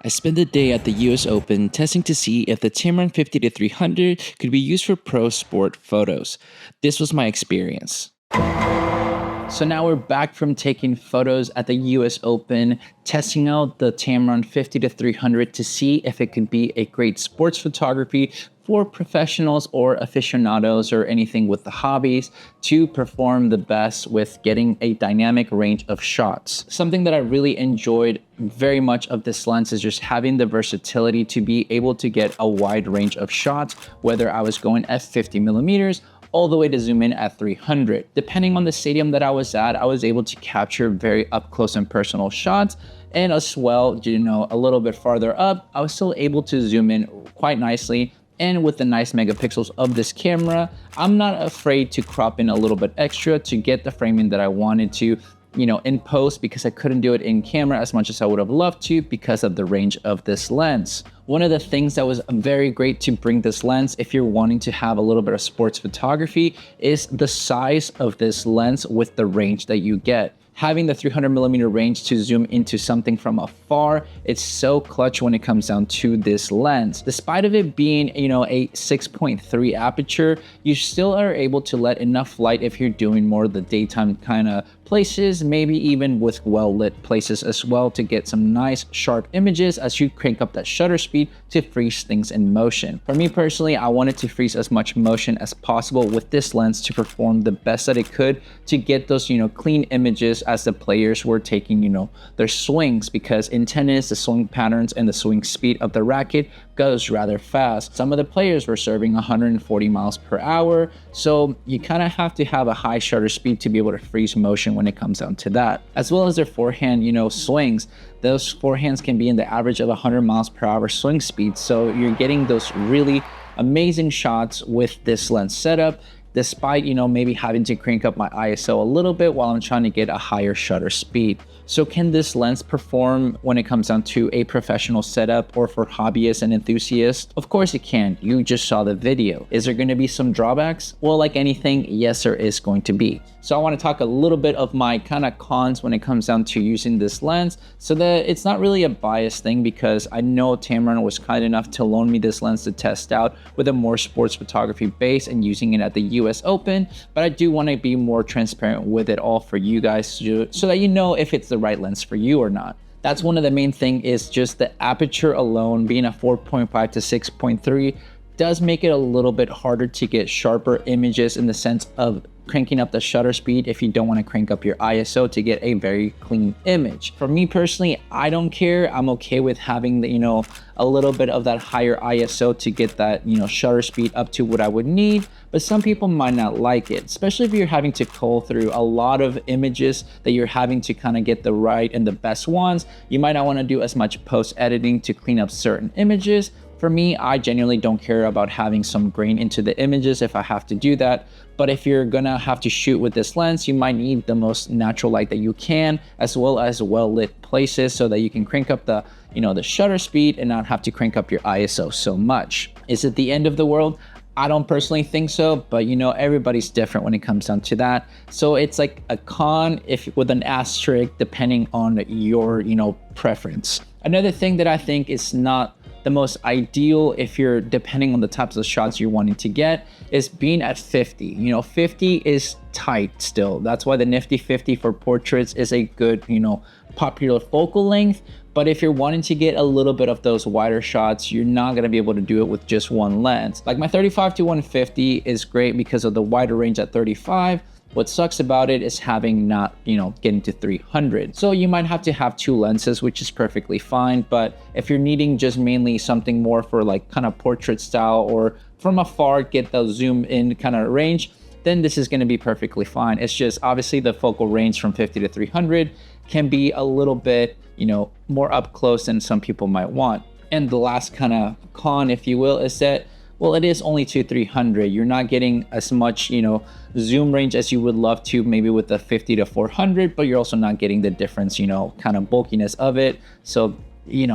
I spent the day at the US Open testing to see if the Tamron 50-300 could be used for pro sport photos. This was my experience. So now we're back from taking photos at the US Open, testing out the Tamron 50-300 to see if it could be a great sports photography for professionals or aficionados or anything with the hobbies to perform the best with getting a dynamic range of shots. Something that I really enjoyed very much of this lens is just having the versatility to be able to get a wide range of shots, whether I was going at 50 millimeters all the way to zoom in at 300. Depending on the stadium that I was at, I was able to capture very up close and personal shots. And as well, a little bit farther up, I was still able to zoom in quite nicely. And with the nice megapixels of this camera, I'm not afraid to crop in a little bit extra to get the framing that I wanted to, in post, because I couldn't do it in camera as much as I would have loved to because of the range of this lens. One of the things that was very great to bring this lens, if you're wanting to have a little bit of sports photography, is the size of this lens with the range that you get. Having the 300 millimeter range to zoom into something from afar, it's so clutch when it comes down to this lens. Despite of it being, a 6.3 aperture, you still are able to let enough light if you're doing more of the daytime kind of places, maybe even with well-lit places as well, to get some nice sharp images as you crank up that shutter speed to freeze things in motion. For me personally, I wanted to freeze as much motion as possible with this lens to perform the best that it could to get those, clean images as the players were taking, their swings, because in tennis, the swing patterns and the swing speed of the racket goes rather fast. Some of the players were serving 140 miles per hour. So you kind of have to have a high shutter speed to be able to freeze motion when it comes down to that. As well as their forehand, swings. Those forehands can be in the average of 100 miles per hour swing speed. So you're getting those really amazing shots with this lens setup, despite, maybe having to crank up my ISO a little bit while I'm trying to get a higher shutter speed. So can this lens perform when it comes down to a professional setup or for hobbyists and enthusiasts? Of course it can. You just saw the video. Is there going to be some drawbacks? Well, like anything, yes, there is going to be. So I want to talk a little bit of my kind of cons when it comes down to using this lens, so that it's not really a biased thing, because I know Tamron was kind enough to loan me this lens to test out with a more sports photography base and using it at the US Open, but I do want to be more transparent with it all for you guys so that you know if it's the right lens for you or not. That's one of the main thing, is just the aperture alone being a 4.5 to 6.3 does make it a little bit harder to get sharper images in the sense of cranking up the shutter speed if you don't want to crank up your ISO to get a very clean image. For me personally, I don't care. I'm okay with having the, a little bit of that higher ISO to get that, shutter speed up to what I would need. But some people might not like it, especially if you're having to cull through a lot of images that you're having to kind of get the right and the best ones. You might not want to do as much post editing to clean up certain images. For me, I genuinely don't care about having some grain into the images if I have to do that. But if you're gonna have to shoot with this lens, you might need the most natural light that you can, as well as well-lit places, so that you can crank up the, the shutter speed and not have to crank up your ISO so much. Is it the end of the world? I don't personally think so, but everybody's different when it comes down to that. So it's like a con with an asterisk depending on your, preference. Another thing that I think is not the most ideal, if you're depending on the types of shots you're wanting to get, is being at 50. 50 is tight still. That's why the nifty 50 for portraits is a good, popular focal length. But if you're wanting to get a little bit of those wider shots, you're not going to be able to do it with just one lens. Like my 35 to 150 is great because of the wider range at 35. What sucks about it is having not, getting to 300. So you might have to have two lenses, which is perfectly fine. But if you're needing just mainly something more for like kind of portrait style or from afar, get the zoom in kind of range, then this is going to be perfectly fine. It's just obviously the focal range from 50 to 300 can be a little bit, more up close than some people might want. And the last kind of con, if you will, is that, well, it is only to 300. You're not getting as much, zoom range as you would love to, maybe with the 50 to 400, but you're also not getting the difference, kind of bulkiness of it. So, you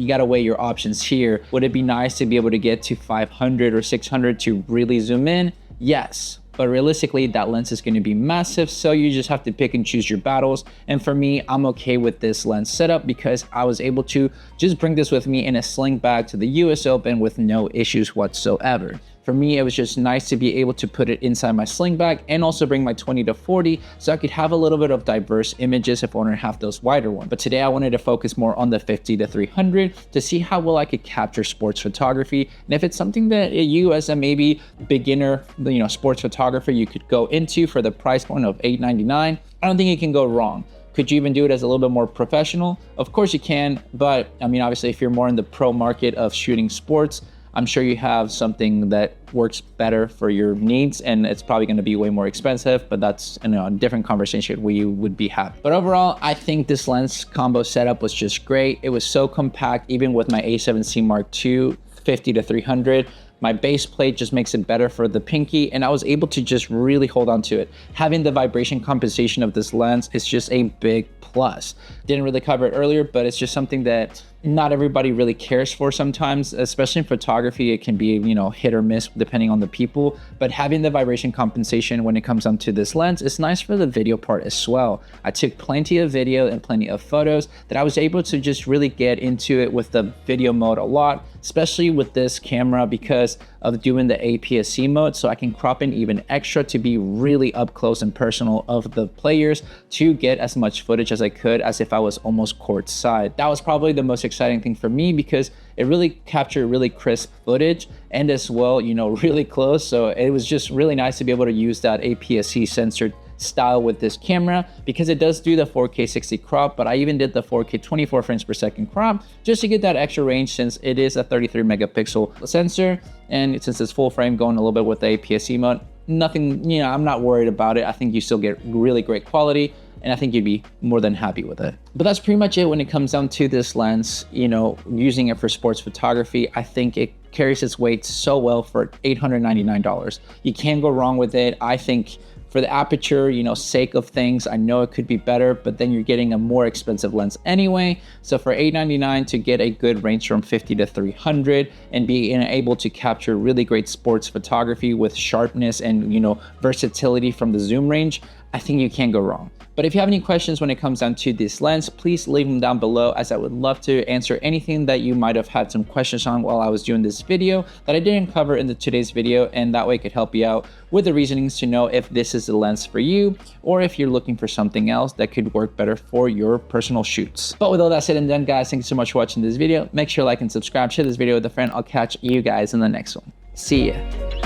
got to weigh your options here. Would it be nice to be able to get to 500 or 600 to really zoom in? Yes. but realistically that lens is going to be massive, so you just have to pick and choose your battles. And for me, I'm okay with this lens setup because I was able to just bring this with me in a sling bag to the US Open with no issues whatsoever. For me, it was just nice to be able to put it inside my sling bag and also bring my 20 to 40 so I could have a little bit of diverse images if I wanted to have those wider ones. But today I wanted to focus more on the 50 to 300 to see how well I could capture sports photography. And if it's something that you as a maybe beginner, sports photographer, you could go into for the price point of $8.99, I don't think you can go wrong. Could you even do it as a little bit more professional? Of course you can, but I mean, obviously if you're more in the pro market of shooting sports, I'm sure you have something that works better for your needs, and it's probably going to be way more expensive, but that's a different conversation we would be happy. But overall, I think this lens combo setup was just great. It was so compact, even with my A7C Mark II 50 to 300. My base plate just makes it better for the pinky, and I was able to just really hold on to it. Having the vibration compensation of this lens is just a big plus. Didn't really cover it earlier, but it's just something that not everybody really cares for sometimes, especially in photography. It can be, hit or miss depending on the people, but having the vibration compensation when it comes down to this lens is nice for the video part as well. I took plenty of video and plenty of photos that I was able to just really get into it with the video mode a lot, especially with this camera because of doing the APS-C mode, so I can crop in even extra to be really up close and personal of the players to get as much footage as I could as if I was almost courtside. That was probably the most exciting thing for me because it really captured really crisp footage and as well, really close. So it was just really nice to be able to use that APS-C sensor style with this camera because it does do the 4K 60 crop, but I even did the 4K 24 frames per second crop just to get that extra range since it is a 33 megapixel sensor, and since it's full frame going a little bit with the APS-C mode, nothing, I'm not worried about it. I think you still get really great quality, and I think you'd be more than happy with it. But that's pretty much it when it comes down to this lens. Using it for sports photography, I think it carries its weight so well for $899. You can't go wrong with it. I think for the aperture, sake of things, I know it could be better, but then you're getting a more expensive lens anyway. So for $899 to get a good range from 50 to 300 and be able to capture really great sports photography with sharpness and, versatility from the zoom range, I think you can't go wrong. But if you have any questions when it comes down to this lens, please leave them down below, as I would love to answer anything that you might have had some questions on while I was doing this video that I didn't cover in today's video, and that way it could help you out with the reasonings to know if this is the lens for you or if you're looking for something else that could work better for your personal shoots. But with all that said and done, guys, thank you so much for watching this video. Make sure to like and subscribe, share this video with a friend. I'll catch you guys in the next one. See ya.